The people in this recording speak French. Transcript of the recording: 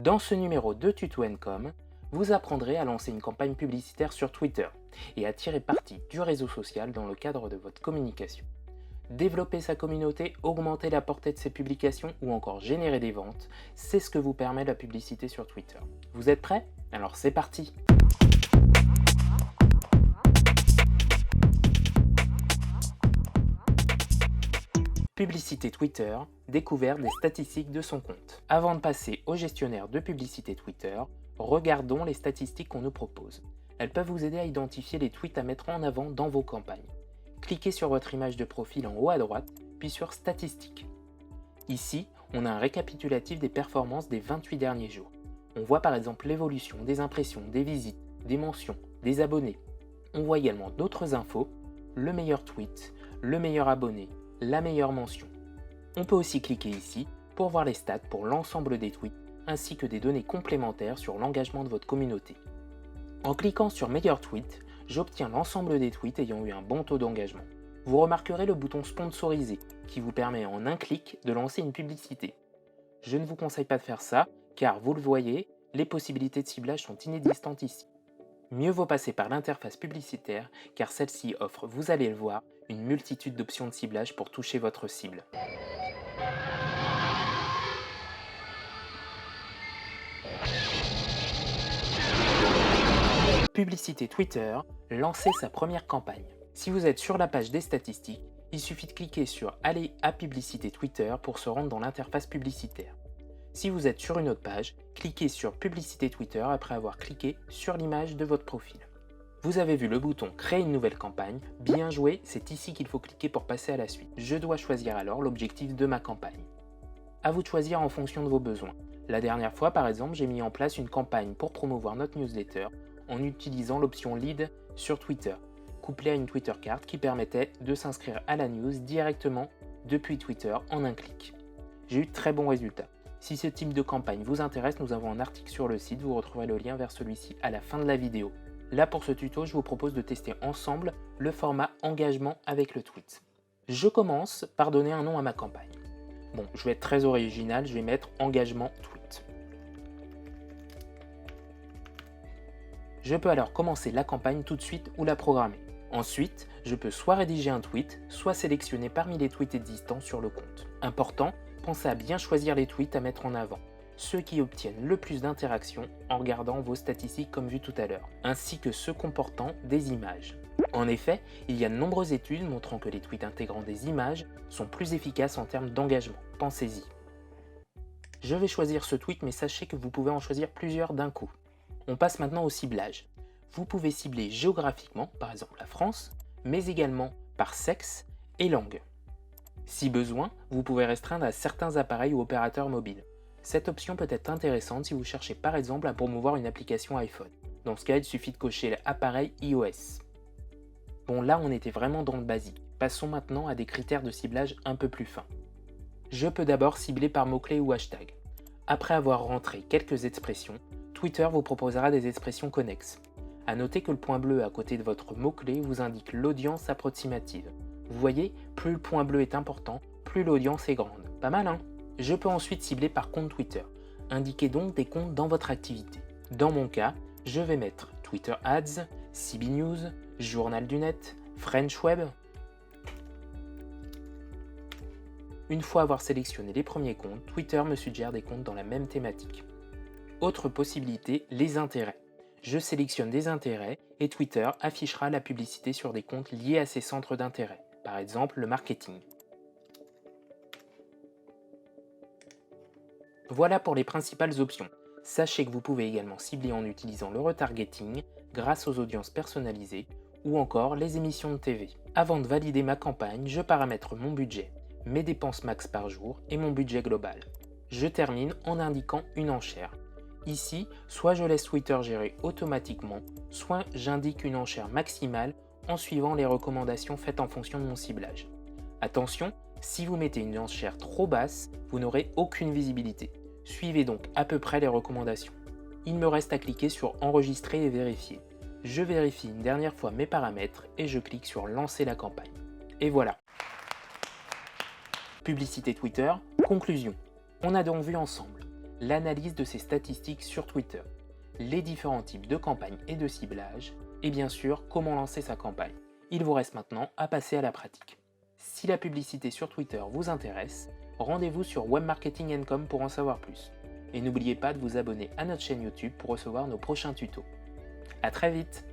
Dans ce numéro de Tuto &Com, vous apprendrez à lancer une campagne publicitaire sur Twitter et à tirer parti du réseau social dans le cadre de votre communication. Développer sa communauté, augmenter la portée de ses publications ou encore générer des ventes, c'est ce que vous permet la publicité sur Twitter. Vous êtes prêts? Alors c'est parti! Publicité Twitter, découverte des statistiques de son compte. Avant de passer au gestionnaire de publicité Twitter, regardons les statistiques qu'on nous propose. Elles peuvent vous aider à identifier les tweets à mettre en avant dans vos campagnes. Cliquez sur votre image de profil en haut à droite, puis sur Statistiques. Ici, on a un récapitulatif des performances des 28 derniers jours. On voit par exemple l'évolution des impressions, des visites, des mentions, des abonnés. On voit également d'autres infos, le meilleur tweet, le meilleur abonné, la meilleure mention. On peut aussi cliquer ici pour voir les stats pour l'ensemble des tweets ainsi que des données complémentaires sur l'engagement de votre communauté. En cliquant sur meilleur tweet, j'obtiens l'ensemble des tweets ayant eu un bon taux d'engagement. Vous remarquerez le bouton sponsorisé qui vous permet en un clic de lancer une publicité. Je ne vous conseille pas de faire ça car vous le voyez, les possibilités de ciblage sont inexistantes ici. Mieux vaut passer par l'interface publicitaire car celle-ci offre, vous allez le voir, une multitude d'options de ciblage pour toucher votre cible. Publicité Twitter, lancer sa première campagne. Si vous êtes sur la page des statistiques, il suffit de cliquer sur Aller à Publicité Twitter pour se rendre dans l'interface publicitaire. Si vous êtes sur une autre page, cliquez sur Publicité Twitter après avoir cliqué sur l'image de votre profil. Vous avez vu le bouton Créer une nouvelle campagne, bien joué, c'est ici qu'il faut cliquer pour passer à la suite. Je dois choisir alors l'objectif de ma campagne. À vous de choisir en fonction de vos besoins. La dernière fois par exemple, j'ai mis en place une campagne pour promouvoir notre newsletter en utilisant l'option Lead sur Twitter, couplée à une Twitter Card qui permettait de s'inscrire à la news directement depuis Twitter en un clic. J'ai eu de très bons résultats. Si ce type de campagne vous intéresse, nous avons un article sur le site, vous retrouverez le lien vers celui-ci à la fin de la vidéo. Là pour ce tuto, je vous propose de tester ensemble le format engagement avec le tweet. Je commence par donner un nom à ma campagne. Bon, je vais être très original, je vais mettre engagement tweet. Je peux alors commencer la campagne tout de suite ou la programmer. Ensuite, je peux soit rédiger un tweet, soit sélectionner parmi les tweets existants sur le compte. Important, pensez à bien choisir les tweets à mettre en avant, ceux qui obtiennent le plus d'interactions en regardant vos statistiques comme vu tout à l'heure, ainsi que ceux comportant des images. En effet, il y a de nombreuses études montrant que les tweets intégrant des images sont plus efficaces en termes d'engagement. Pensez-y. Je vais choisir ce tweet, mais sachez que vous pouvez en choisir plusieurs d'un coup. On passe maintenant au ciblage. Vous pouvez cibler géographiquement, par exemple la France, mais également par sexe et langue. Si besoin, vous pouvez restreindre à certains appareils ou opérateurs mobiles. Cette option peut être intéressante si vous cherchez par exemple à promouvoir une application iPhone. Dans ce cas, il suffit de cocher l'appareil iOS. Bon, là on était vraiment dans le basique. Passons maintenant à des critères de ciblage un peu plus fins. Je peux d'abord cibler par mots-clés ou hashtag. Après avoir rentré quelques expressions, Twitter vous proposera des expressions connexes. A noter que le point bleu à côté de votre mot-clé vous indique l'audience approximative. Vous voyez, plus le point bleu est important, plus l'audience est grande. Pas mal, hein? Je peux ensuite cibler par compte Twitter. Indiquez donc des comptes dans votre activité. Dans mon cas, je vais mettre Twitter Ads, CB News, Journal du Net, French Web. Une fois avoir sélectionné les premiers comptes, Twitter me suggère des comptes dans la même thématique. Autre possibilité, les intérêts. Je sélectionne des intérêts et Twitter affichera la publicité sur des comptes liés à ces centres d'intérêt, par exemple le marketing. Voilà pour les principales options. Sachez que vous pouvez également cibler en utilisant le retargeting grâce aux audiences personnalisées ou encore les émissions de TV. Avant de valider ma campagne, je paramètre mon budget, mes dépenses max par jour et mon budget global. Je termine en indiquant une enchère. Ici, soit je laisse Twitter gérer automatiquement, soit j'indique une enchère maximale en suivant les recommandations faites en fonction de mon ciblage. Attention, si vous mettez une enchère trop basse, vous n'aurez aucune visibilité. Suivez donc à peu près les recommandations. Il me reste à cliquer sur Enregistrer et vérifier. Je vérifie une dernière fois mes paramètres et je clique sur Lancer la campagne. Et voilà. Publicité Twitter, conclusion. On a donc vu ensemble l'analyse de ces statistiques sur Twitter, les différents types de campagnes et de ciblage, et bien sûr comment lancer sa campagne. Il vous reste maintenant à passer à la pratique. Si la publicité sur Twitter vous intéresse, rendez-vous sur webmarketing.com pour en savoir plus. Et n'oubliez pas de vous abonner à notre chaîne YouTube pour recevoir nos prochains tutos. À très vite!